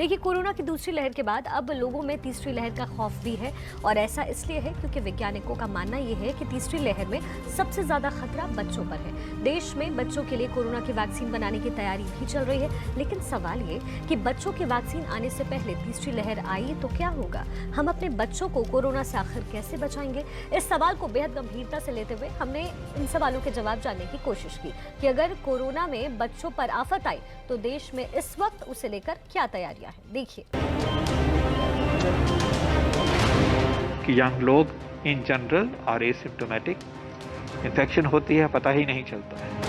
देखिए, कोरोना की दूसरी लहर के बाद अब लोगों में तीसरी लहर का खौफ भी है और ऐसा इसलिए है क्योंकि वैज्ञानिकों का मानना यह है कि तीसरी लहर में सबसे ज्यादा खतरा बच्चों पर है। देश में बच्चों के लिए कोरोना की वैक्सीन बनाने की तैयारी भी चल रही है, लेकिन सवाल ये कि बच्चों की वैक्सीन आने से पहले तीसरी लहर आई तो क्या होगा? हम अपने बच्चों को कोरोना से आखिर कैसे बचाएंगे? इस सवाल को बेहद गंभीरता से लेते हुए हमने इन सवालों के जवाब जानने की कोशिश की कि अगर कोरोना में बच्चों पर आफत आई तो देश में इस वक्त उसे लेकर क्या तैयारियां हैं, देखिए। कि यंग लोग इन जनरल और एसिम्प्टोमेटिक, इन्फेक्शन होती है पता ही नहीं चलता है।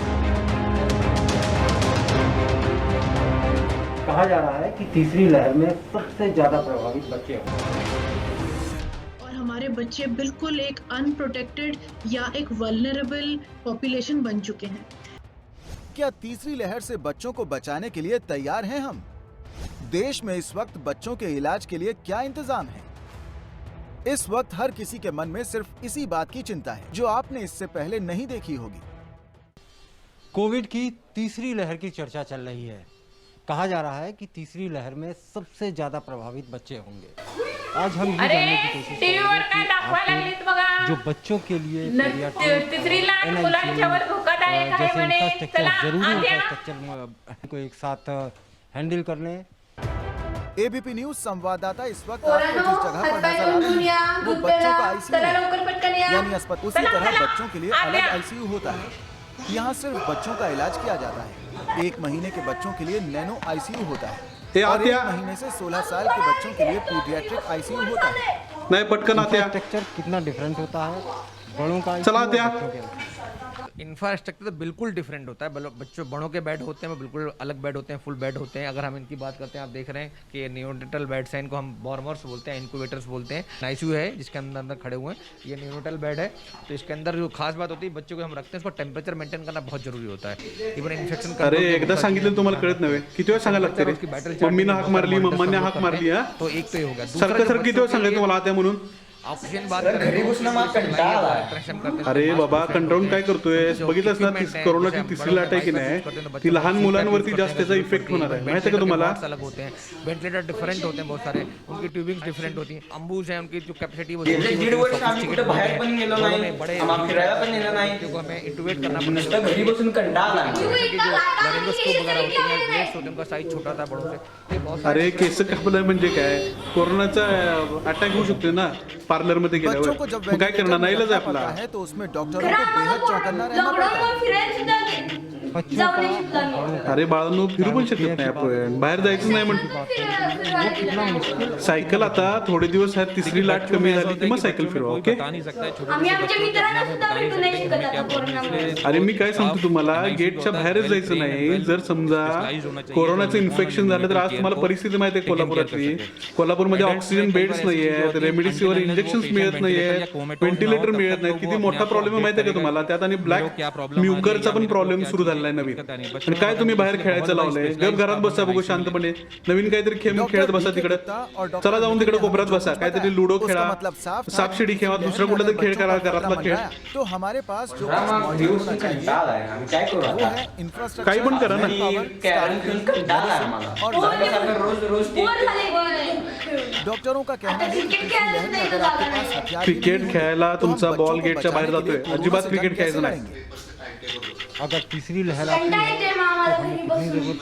कहा जा रहा है कि तीसरी लहर में सबसे ज्यादा प्रभावित बच्चे होंगे और हमारे बच्चे बिल्कुल एक अनप्रोटेक्टेड या एक वल्नरेबल पॉपुलेशन बन चुके हैं। क्या तीसरी लहर से बच्चों को बचाने के लिए तैयार हैं हम? देश में इस वक्त बच्चों के इलाज के लिए क्या इंतजाम है? इस वक्त हर किसी के मन में सिर्फ इसी बात की चिंता है जो आपने इससे पहले नहीं देखी होगी। कोविड की तीसरी लहर की चर्चा चल रही है। कहा जा रहा है कि तीसरी लहर में सबसे ज्यादा प्रभावित बच्चे होंगे। आज हम ये जानने की कोशिश करेंगे कि आपको जो बच्चों के लिए जरूरी इंफ्रास्ट्रक्चर को एक साथ हैंडल कर लें। एबीपी न्यूज संवाददाता इस वक्त आपको जिस जगह पर नजर आ रही है वो बच्चों का आईसीयू है, यानी अस्पताल। उसी तरह बच्चों के लिए अलग आईसीयू होता है। यहाँ सिर्फ बच्चों का इलाज किया जाता है। 1 महीने के बच्चों के लिए नैनो आईसीयू होता है और 1 महीने से 16 साल के बच्चों के लिए पीडियाट्रिक आईसीयू होता है। नहीं पटकन आते हैं। स्ट्रक्चर कितना डिफरेंट होता है बड़ों का चलाते हैं। इंफ्रास्ट्रक्चर तो बिल्कुल डिफरेंट होता है। बच्चों बड़ों के बेड होते हैं, वो बिल्कुल अलग बेड होते हैं, फुल बेड होते हैं। अगर हम इनकी बात करते हैं, आप देख रहे हैं कि नियोनेटल बेड्स हैं, इनको हम वॉर्मर्स बोलते हैं, इंक्यूबेटर्स बोलते हैं। आईसीयू है जिसके अंदर खड़े हुए हैं, ये नियोनेटल बेड है। तो इसके अंदर जो खास बात होती है, बच्चों को हम रखते हैं उसको टेम्परेचर मेंटेन करना बहुत जरूरी होता है। इवन इन्फेक्शन अरे एकदा सांगितलं तुम्हाला कळत नव्हे, किती वेळ सांगायला लागते रे? मम्मीने हाक मारली, मम्माने हाक मारली, हा तो एक तो ये होगा। सारखं किती वेळ सांगायचं तुम्हाला आत्या म्हणून? ऑक्सिजन बात करें। अरे बाबा कंटाळून काय करतोय? बघितलंस ना कोरोनाची तिसरी लाट आहे की नाही, ती लहान मुलांवरती जास्त त्याचा इफेक्ट होणार आहे, माहिती आहे का तुम्हाला? अलग होते हैं, वेंटिलेटर डिफरेंट होते हैं बहुत सारे, उनकी ट्यूबिंग्स डिफरेंट होती हैं, अम्बूज है उनकी जो कैपेसिटी वो बड़े हमें इंटुबेट करना पड़ता है। लेरिंगोस्कोप वगैरह होती हैं, ब्लेड्स होते हैं, उनका साइज छोटा था बड़ों से। अरे केस कापलं म्हणजे काय? कोरोनाचा अटॅक होऊ शकतो ना पार्लर मध्ये बच्चों को जब गेल्यावर, काय करणार? नाही इलाज आपला है तो उसमें डॉक्टरों को बेहद चौकन्ना रहना पड़ता है। अरे बाळांनो, फिरू पण शकत नाही आपण, बाहेर जायचं नाही म्हणतो। सायकल आता थोडे दिवस आहे, तिसरी लाट कमी झाली की मग सायकल फिरवा, ओके? अरे मी काय सांगतो तुम्हाला, गेटच्या बाहेरच जायचं नाही। जर समजा कोरोनाचं इन्फेक्शन झालं तर आज तुम्हाला परिस्थिती माहिती आहे कोल्हापुरातली। कोल्हापूरमध्ये ऑक्सिजन बेड्स नाही आहेत, रेमडेसिवीर इंजेक्शन्स मिळत नाहीये, व्हेंटिलेटर मिळत नाही। किती मोठा प्रॉब्लेम माहिती आहे का तुम्हाला? त्यात आणि ब्लॅक म्युकरचा पण प्रॉब्लेम सुरू झाला नवीन। आणि काय तुम्ही बाहेर खेळायचं लावलंय? गप घरात बसा, बघू शांतपणे नवीन काहीतरी खेळ खेळत बसा तिकडे। चला जाऊन तिकडे कोपऱ्यात बसा, काहीतरी लुडो खेळा, सापशिडी खेळा, दुसरा कुठला तरी खेळ करा, घरातला खेळ। तो हमारे पास जो काही पण करा ना। डॉक्टरों का कहना है कि तीसरी लहर में अगर आपके पास हथियार क्रिकेट खेळायला तुमचा बॉल गेटच्या बाहेर जातोय, अजिबात क्रिकेट खेळायचं नाही। अगर तीसरी लहर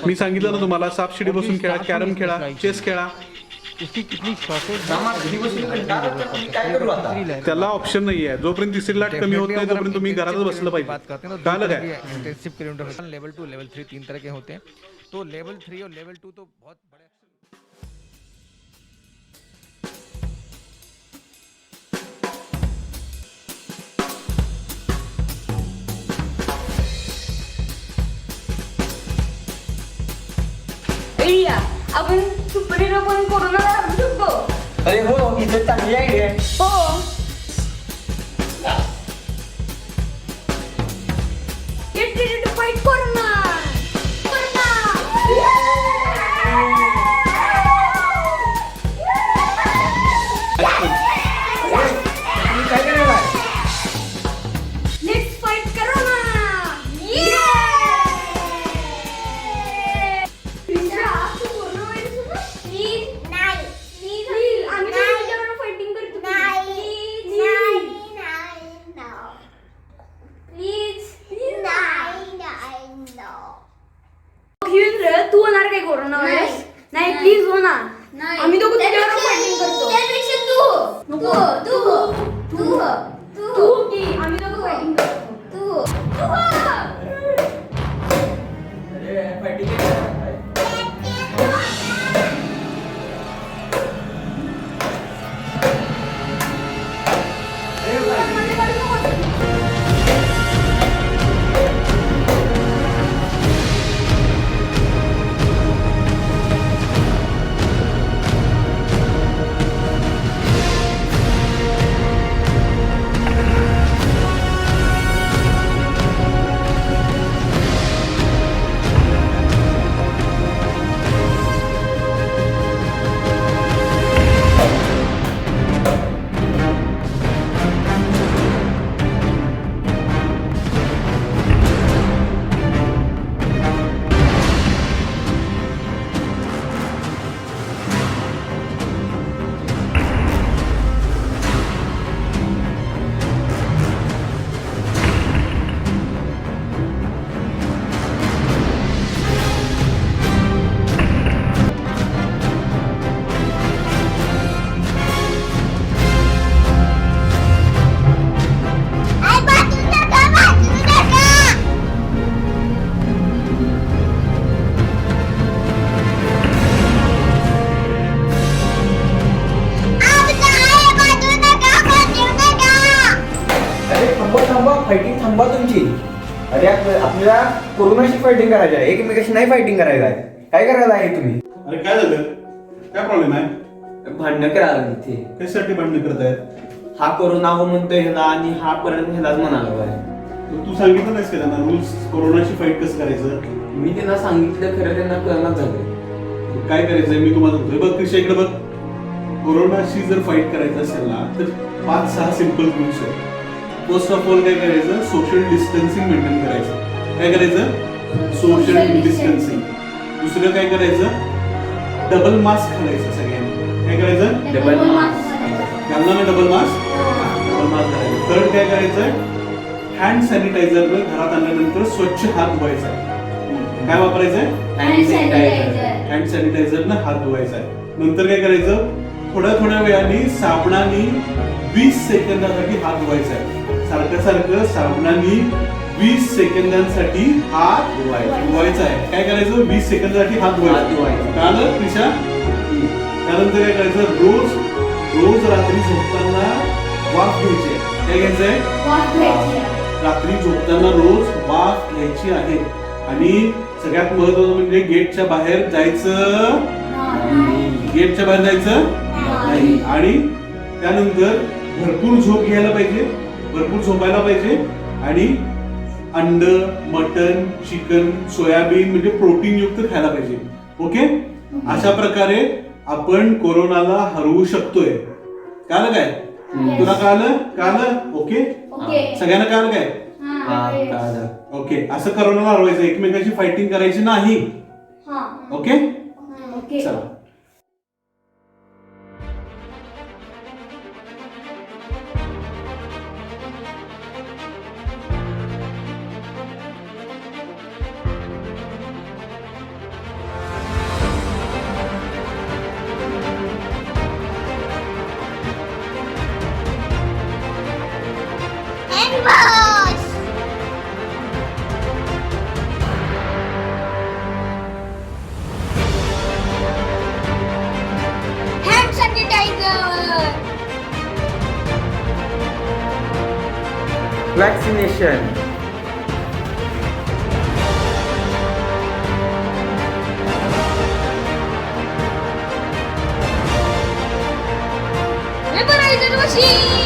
मी सांगितलं ना तुम्हाला, सापशिडी बसून खेळा, कॅरम खेळा, चेस खेळा। उसकी कितनी शॉर्टेज त्याला ऑप्शन नाही आहे। जोपर्यंत तिसरी लाट कमी होत नाही तोपर्यंत तुम्ही घरातच बसलं पाहिजे। कळलं काय? इंटेंसिव केयर लेवल 2 लेवल 3 तीन तरह के होते हैं। तो लेवल 3 और लेवल 2 तो बहुत बड़े। आपण सुपर हिरो पण कोरोनाला हरवू शकतो। अरे हो, इथे चांगली आयडिया आहे। हो, get ready to fight corona. Let's fight corona. ये तू होणार काय कोरोना व्हायरस? नाही प्लीज हो ना. आम्ही दोघं तुझ्यावर फायटिंग करतो. त्यापेक्षा तू की आम्ही दोघं फायटिंग करतो. फायटिंग थांबा तुमची. अरे आपल्याला कोरोनाशी फायटिंग करायची आहे, एकमेकाशी नाही फायटिंग करायचं आहे. काय करायला आहे तुम्ही? अरे काय झालं? काय प्रॉब्लेम आहे? भांडणं करायला इथे. कशासाठी भांडणं करत आहेत? हा कोरोना हो म्हणतोय ह्याला आणि हा परत ह्यालाच म्हणाला आहे. तू सांगितलं नाहीस का त्यांना रूल्स कोरोनाशी फाईट कसं करायचं? मी त्यांना सांगितलं, खरं त्यांना कळणार झालं. काय करायचंय मी तुम्हाला सांगतोय. बघ कृष्णा इकडे बघ. कोरोनाशी जर फाईट करायचं असेल ना तर 5-6 सिंपल रूल्स आहेत. फर्स्ट ऑफ ऑल काय करायचं? सोशल डिस्टन्सिंग मेंटेन करायचं. काय करायचं? Social distancing. दुसरं काय करायचं? डबल मास्क घालायचं सगळ्यांनी. काय करायचं? डबल मास्क घालणार ना डबल मास्क? डबल मास्क घालायचं. थर्ड काय करायचं? हँड सॅनिटायझर घरात आणल्यानंतर स्वच्छ हात धुवायचा. काय वापरायचंय? हँड सॅनिटायझर ना हात धुवायचा आहे. नंतर काय करायचं? थोड्या वेळाने साबणाने 20 सेकंदासाठी हात धुवायचा आहे. सारखं साबणाने 20 सेकंदांसाठी हात धुवायचा आहे. काय करायचं? 20 सेकंदासाठी हात धुवायचा. कळलं त्रिशा? त्यानंतर काय करायचं? रोज रात्री झोपताना वाफ घ्यायची. काय घ्यायचंय? रात्री झोपताना रोज वाफ घ्यायची आहे. आणि सगळ्यात महत्वाचं म्हणजे गेटच्या बाहेर जायचं नाही. आणि त्यानंतर भरपूर झोप घ्यायला पाहिजे, भरपूर झोपायला पाहिजे. आणि अंड, मटन, चिकन, सोयाबीन म्हणजे प्रोटीन युक्त खायला पाहिजे. ओके? अशा प्रकारे आपण कोरोनाला हरवू शकतोय. कळलं काय? तुला कळलं? ओके? सगळ्यांना कळलं काय? ओके. असं कोरोनाला हरवायचं, एकमेकांची फायटिंग करायची नाही. ओके? चला. Vaccination. Vaporizer machine.